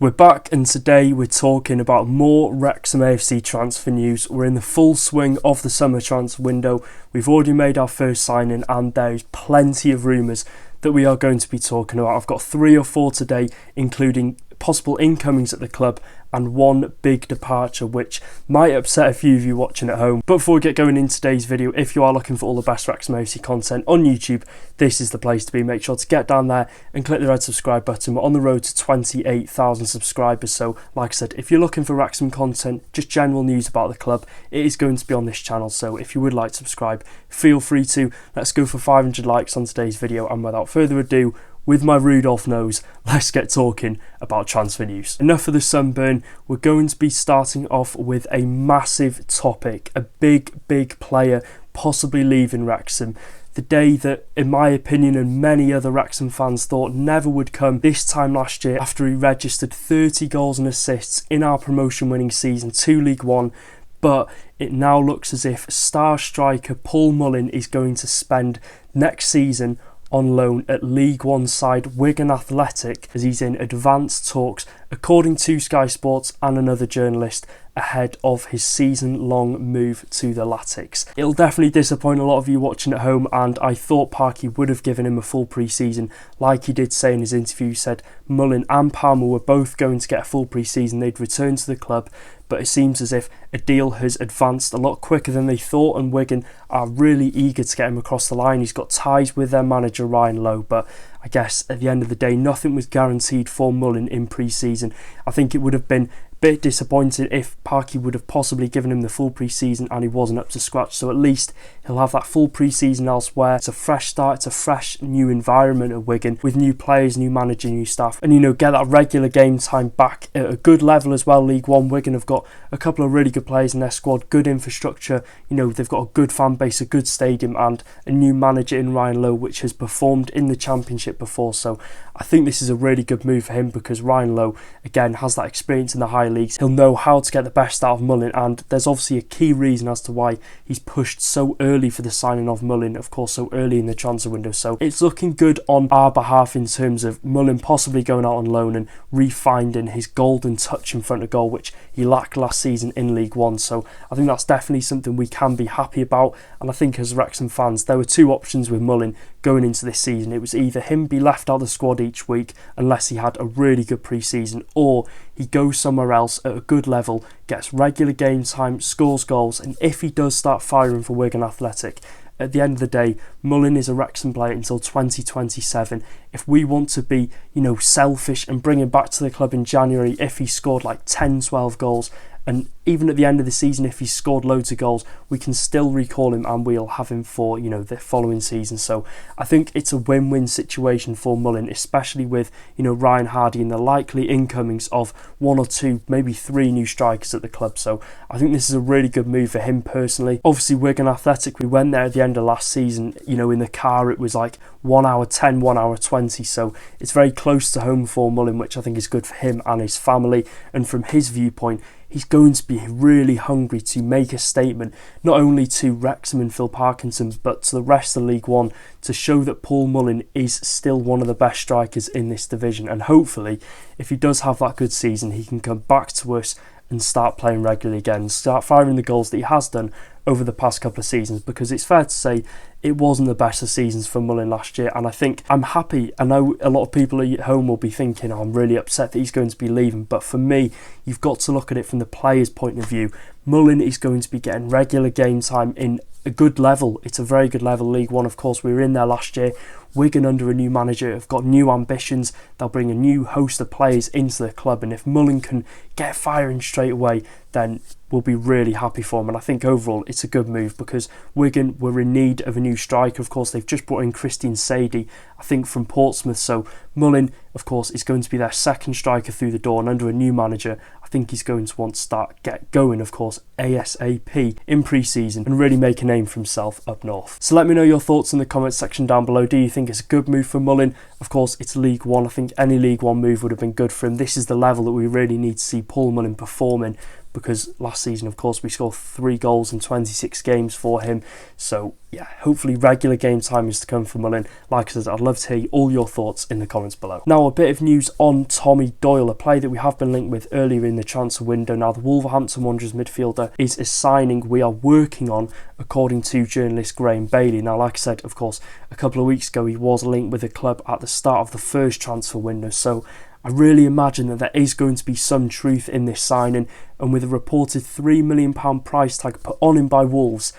We're back and today we're talking about more Wrexham AFC transfer news. We're in the full swing of the summer transfer window. We've already made our first signing and there's plenty of rumours that we are going to be talking about. I've got 3 or 4 today, including possible incomings at the club and one big departure which might upset a few of you watching at home. But before we get going in today's video, if you are looking for all the best Wrexham AFC content on YouTube, this is the place to be. Make sure to get down there and click the red subscribe button. We're on the road to 28,000 subscribers, so like I said, if you're looking for Wrexham content, just general news about the club, it is going to be on this channel. So if you would like to subscribe, feel free to. Let's go for 500 likes on today's video, and without further ado, with my Rudolph nose, let's get talking about transfer news. Enough of the sunburn. We're going to be starting off with a massive topic, a big player possibly leaving Wrexham. The day that, in my opinion and many other Wrexham fans thought never would come, this time last year after he registered 30 goals and assists in our promotion winning season to League One. But it now looks as if star striker Paul Mullin is going to spend next season on loan at League One side Wigan Athletic, as he's in advanced talks, according to Sky Sports and another journalist, ahead of his season-long move to the Latics. It'll definitely disappoint a lot of you watching at home, and I thought Parky would have given him a full pre-season. Like he did say in his interview, he said Mullen and Palmer were both going to get a full pre-season. They'd return to the club, but it seems as if a deal has advanced a lot quicker than they thought, and Wigan are really eager to get him across the line. He's got ties with their manager Ryan Lowe, but I guess at the end of the day, nothing was guaranteed for Mullen in pre-season. I think it would have been bit disappointed if Parky would have possibly given him the full pre-season and he wasn't up to scratch, so at least he'll have that full pre-season elsewhere. It's a fresh start, it's a fresh new environment at Wigan with new players, new manager, new staff, and get that regular game time back at a good level as well. League One, Wigan have got a couple of really good players in their squad, good infrastructure, they've got a good fan base, a good stadium, and a new manager in Ryan Lowe, which has performed in the Championship before. So I think this is a really good move for him because Ryan Lowe, again, has that experience in the high leagues. He'll know how to get the best out of Mullen, and there's obviously a key reason as to why he's pushed so early for the signing of Mullen, of course, so early in the transfer window. So it's looking good on our behalf in terms of Mullen possibly going out on loan and refinding his golden touch in front of goal, which he lacked last season in League One. So I think that's definitely something we can be happy about, and I think as Wrexham fans, there were 2 options with Mullen going into this season. It was either him be left out of the squad each week unless he had a really good pre-season, or he goes somewhere else at a good level, gets regular game time, scores goals, and if he does start firing for Wigan Athletic, at the end of the day, Mullen is a Wrexham player until 2027. If we want to be, selfish and bring him back to the club in January, if he scored like 10, 12 goals, and even at the end of the season, if he's scored loads of goals, we can still recall him and we'll have him for, the following season. So I think it's a win-win situation for Mullen, especially with, Ryan Hardy and the likely incomings of 1 or 2, maybe 3 new strikers at the club. So I think this is a really good move for him personally. Obviously, Wigan Athletic, we went there at the end of last season, in the car, it was like 1 hour 10, 1 hour 20. So it's very close to home for Mullen, which I think is good for him and his family. And from his viewpoint, he's going to be really hungry to make a statement, not only to Wrexham and Phil Parkinson, but to the rest of League One, to show that Paul Mullin is still one of the best strikers in this division. And hopefully, if he does have that good season, he can come back to us and start playing regularly again, start firing the goals that he has done over the past couple of seasons, because it's fair to say it wasn't the best of seasons for Mullen last year. And I think I'm happy. I know a lot of people at home will be thinking, I'm really upset that he's going to be leaving, but for me, you've got to look at it from the player's point of view. Mullen is going to be getting regular game time in a good level. It's a very good level. League One, of course, we were in there last year. Wigan, under a new manager, have got new ambitions. They'll bring a new host of players into the club, and if Mullen can get firing straight away, then we'll be really happy for him. And I think overall it's a good move because Wigan were in need of a new striker. Of course, they've just brought in Christian Sadie, I think, from Portsmouth. So Mullen, of course, is going to be their second striker through the door, and under a new manager, I think he's going to want to get going, of course, ASAP in pre-season and really make a name for himself up north. So let me know your thoughts in the comments section down below. Do you think it's a good move for Mullen? Of course, it's League One. I think any League One move would have been good for him. This is the level that we really need to see Paul Mullin performing. because last season, of course, we scored 3 goals in 26 games for him. So yeah, hopefully regular game time is to come for Mullen. Like I said, I'd love to hear all your thoughts in the comments below. Now, a bit of news on Tommy Doyle, a player that we have been linked with earlier in the transfer window. Now, the Wolverhampton Wanderers midfielder is a signing we are working on, according to journalist Graham Bailey. Now, like I said, of course, a couple of weeks ago, he was linked with the club at the start of the first transfer window. So I really imagine that there is going to be some truth in this signing, and with a reported £3 million price tag put on him by Wolves,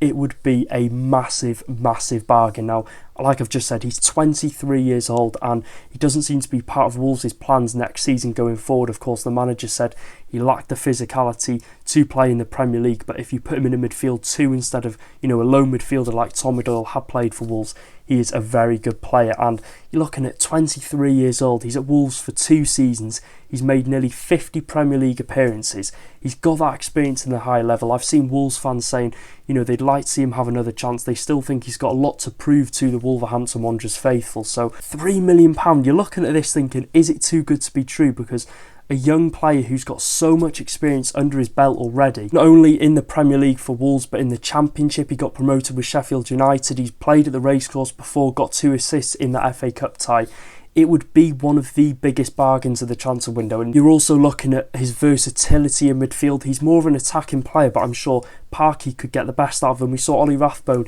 it would be a massive, massive bargain. Now, like I've just said, he's 23 years old and he doesn't seem to be part of Wolves' plans next season going forward. Of course, the manager said he lacked the physicality to play in the Premier League, but if you put him in a midfield 2 instead of, a lone midfielder like Tommy Doyle had played for Wolves, he is a very good player. And you're looking at 23 years old, he's at Wolves for 2 seasons, he's made nearly 50 Premier League appearances, he's got that experience in the high level. I've seen Wolves fans saying, they'd like to see him have another chance. They still think he's got a lot to prove to the Wolverhampton Wanderers faithful. So £3 million, you're looking at this thinking, is it too good to be true? Because a young player who's got so much experience under his belt already, not only in the Premier League for Wolves, but in the Championship. He got promoted with Sheffield United, he's played at the racecourse before, got 2 assists in the FA Cup tie. It would be one of the biggest bargains of the transfer window. And you're also looking at his versatility in midfield. He's more of an attacking player, but I'm sure Parky could get the best out of him. We saw Ollie Rathbone,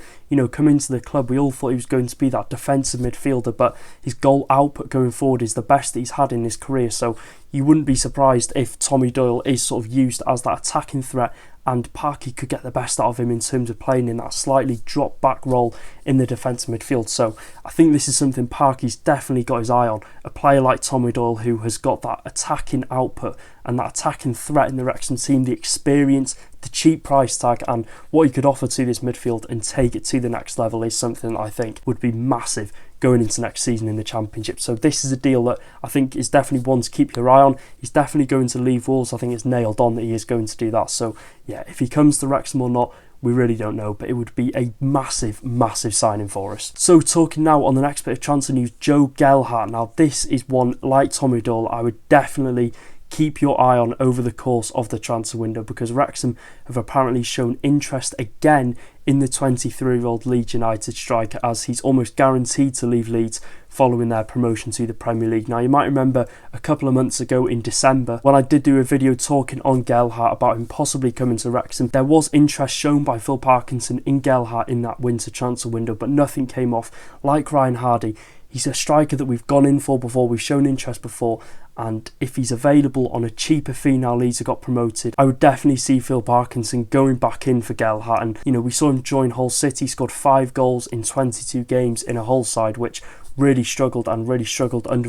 come into the club. We all thought he was going to be that defensive midfielder, but his goal output going forward is the best that he's had in his career. So you wouldn't be surprised if Tommy Doyle is sort of used as that attacking threat, and Parky could get the best out of him in terms of playing in that slightly drop back role in the defensive midfield. So I think this is something Parky's definitely got his eye on. A player like Tommy Doyle who has got that attacking output and that attacking threat in the Wrexham team, the experience, the cheap price tag, and what he could offer to this midfield and take it to the next level is something that I think would be massive going into next season in the Championship. So this is a deal that I think is definitely one to keep your eye on. He's definitely going to leave Wolves. I think it's nailed on that he is going to do that. So yeah, if he comes to Wrexham or not, we really don't know, but it would be a massive, massive signing for us. So talking now on the next bit of transfer news, Joe Gelhardt. Now this is one, like Tommy Doyle, I would definitely keep your eye on over the course of the transfer window, because Wrexham have apparently shown interest again in the 23-year-old Leeds United striker, as he's almost guaranteed to leave Leeds following their promotion to the Premier League. Now you might remember a couple of months ago in December when I did do a video talking on Gelhardt about him possibly coming to Wrexham, there was interest shown by Phil Parkinson in Gelhardt in that winter transfer window, but nothing came off. Like Ryan Hardy, he's a striker that we've gone in for before, we've shown interest before, and if he's available on a cheaper fee now Leeds have got promoted, I would definitely see Phil Parkinson going back in for Gelhardt. And we saw him join Hull City, scored 5 goals in 22 games in a Hull side which really struggled under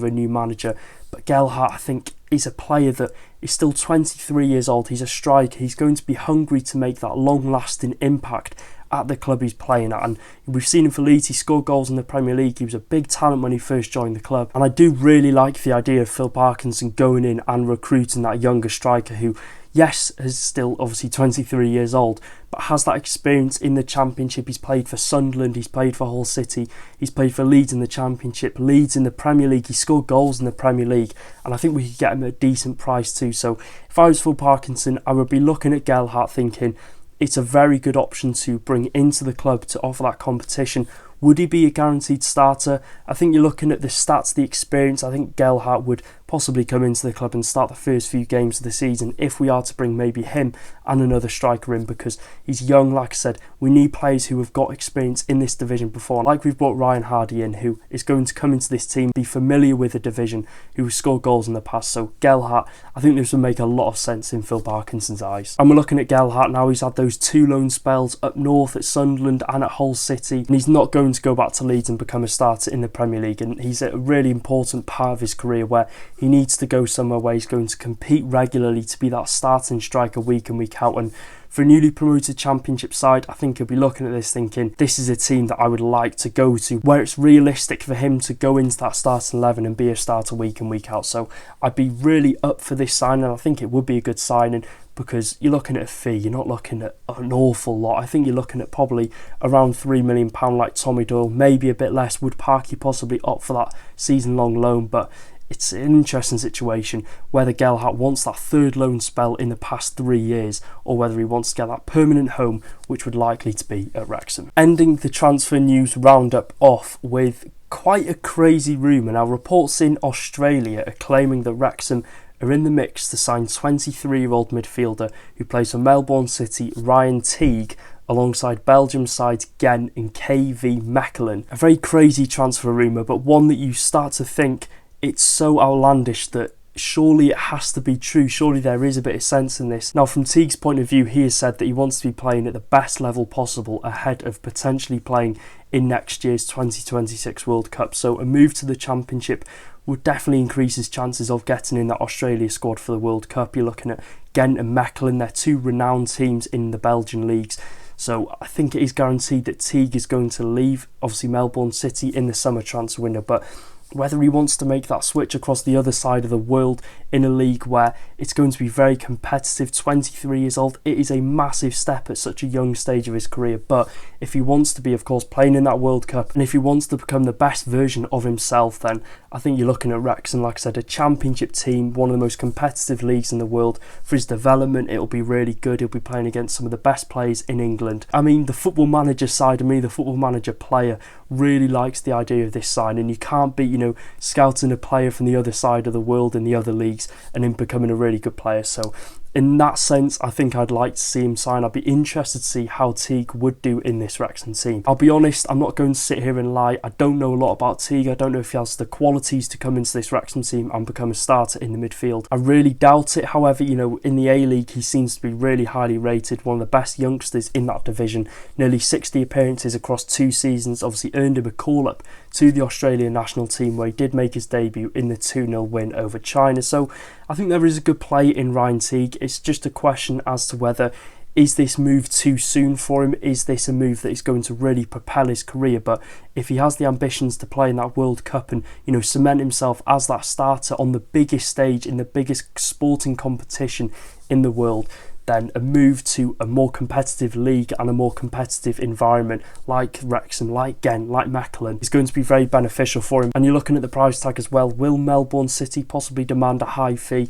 a new manager. But Gelhardt, I think, is a player that is still 23 years old. He's a striker, he's going to be hungry to make that long-lasting impact at the club he's playing at, and we've seen him for Leeds. He scored goals in the Premier League, he was a big talent when he first joined the club, and I do really like the idea of Phil Parkinson going in and recruiting that younger striker who, yes, is still obviously 23 years old, but has that experience in the Championship. He's played for Sunderland, he's played for Hull City, he's played for Leeds in the Championship, Leeds in the Premier League, he scored goals in the Premier League, and I think we could get him at a decent price too. So if I was Phil Parkinson, I would be looking at Gelhardt thinking, it's a very good option to bring into the club to offer that competition. Would he be a guaranteed starter? I think you're looking at the stats, the experience. I think Gelhardt would possibly come into the club and start the first few games of the season if we are to bring maybe him and another striker in, because he's young. Like I said, we need players who have got experience in this division before, like we've brought Ryan Hardy in, who is going to come into this team, be familiar with the division, who has scored goals in the past. So Gelhardt, I think this would make a lot of sense in Phil Parkinson's eyes. And we're looking at Gelhardt now. He's had those 2 loan spells up north at Sunderland and at Hull City, and he's not going to go back to Leeds and become a starter in the Premier League. And he's a really important part of his career where he needs to go somewhere where he's going to compete regularly to be that starting striker week in, week out. And for a newly promoted Championship side, I think he'll be looking at this thinking, this is a team that I would like to go to, where it's realistic for him to go into that starting 11 and be a starter week in, week out. So I'd be really up for this signing. I think it would be a good signing, because you're looking at a fee, you're not looking at an awful lot. I think you're looking at probably around £3 million like Tommy Doyle, maybe a bit less. Would Parky possibly opt for that season-long loan? But it's an interesting situation whether Gelhardt wants that third loan spell in the past 3 years or whether he wants to get that permanent home, which would likely to be at Wrexham. Ending the transfer news roundup off with quite a crazy rumour. Now, reports in Australia are claiming that Wrexham are in the mix to sign 23-year-old midfielder who plays for Melbourne City, Ryan Teague, alongside Belgium sides Gent and KV Mechelen. A very crazy transfer rumour, but one that you start to think it's so outlandish that surely it has to be true. Surely there is a bit of sense in this. Now, from Teague's point of view, he has said that he wants to be playing at the best level possible ahead of potentially playing in next year's 2026 World Cup. So a move to the Championship would definitely increase his chances of getting in that Australia squad for the World Cup. You're looking at Gent and Mechelen. They're two renowned teams in the Belgian leagues. So I think it is guaranteed that Teague is going to leave, obviously, Melbourne City in the summer transfer window. But whether he wants to make that switch across the other side of the world in a league where it's going to be very competitive, 23 years old, it is a massive step at such a young stage of his career. But if he wants to be, of course, playing in that World Cup, and if he wants to become the best version of himself, then I think you're looking at Wrexham, like I said, a Championship team, one of the most competitive leagues in the world. For his development, it'll be really good. He'll be playing against some of the best players in England. I mean, the Football Manager side of me, the Football Manager player, really likes the idea of this signing. You can't be, scouting a player from the other side of the world in the other leagues and him becoming a really good player. So in that sense, I think I'd like to see him sign. I'd be interested to see how Teague would do in this Wrexham team. I'll be honest, I'm not going to sit here and lie. I don't know a lot about Teague. I don't know if he has the qualities to come into this Wrexham team and become a starter in the midfield. I really doubt it. However, in the A-League, he seems to be really highly rated, one of the best youngsters in that division. Nearly 60 appearances across 2 seasons, obviously earned him a call-up to the Australian national team where he did make his debut in the 2-0 win over China. So I think there is a good play in Ryan Teague. It's just a question as to whether, is this move too soon for him? Is this a move that is going to really propel his career? But if he has the ambitions to play in that World Cup and, cement himself as that starter on the biggest stage in the biggest sporting competition in the world, then a move to a more competitive league and a more competitive environment like Wrexham, like Gent, like Mechelen is going to be very beneficial for him. And you're looking at the price tag as well. Will Melbourne City possibly demand a high fee?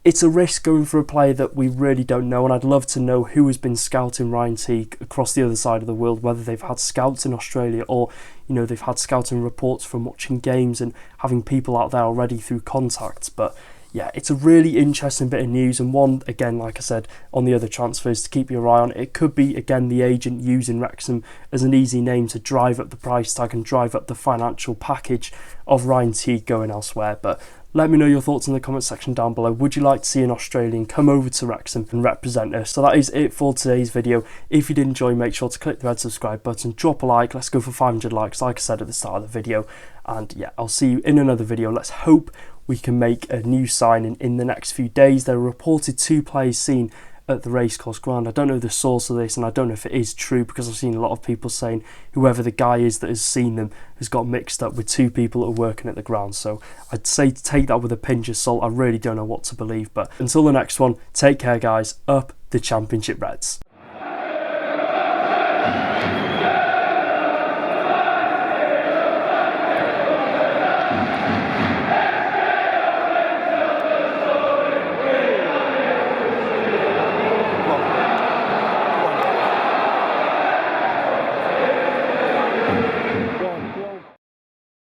It's a risk going for a player that we really don't know, and I'd love to know who has been scouting Ryan Teague across the other side of the world, whether they've had scouts in Australia or, they've had scouting reports from watching games and having people out there already through contacts. But yeah, it's a really interesting bit of news, and one, again, like I said, on the other transfers to keep your eye on. It could be, again, the agent using Wrexham as an easy name to drive up the price tag and drive up the financial package of Ryan Teague going elsewhere. But let me know your thoughts in the comment section down below. Would you like to see an Australian come over to Wrexham and represent us? So that is it for today's video. If you did enjoy, make sure to click the red subscribe button, drop a like. Let's go for 500 likes, like I said at the start of the video. And yeah, I'll see you in another video. Let's hope we can make a new signing in the next few days. There are reported 2 players seen at the racecourse ground. I don't know the source of this, and I don't know if it is true, because I've seen a lot of people saying whoever the guy is that has seen them has got mixed up with 2 people that are working at the ground. So I'd say to take that with a pinch of salt. I really don't know what to believe. But until the next one, take care, guys. Up the Championship Reds.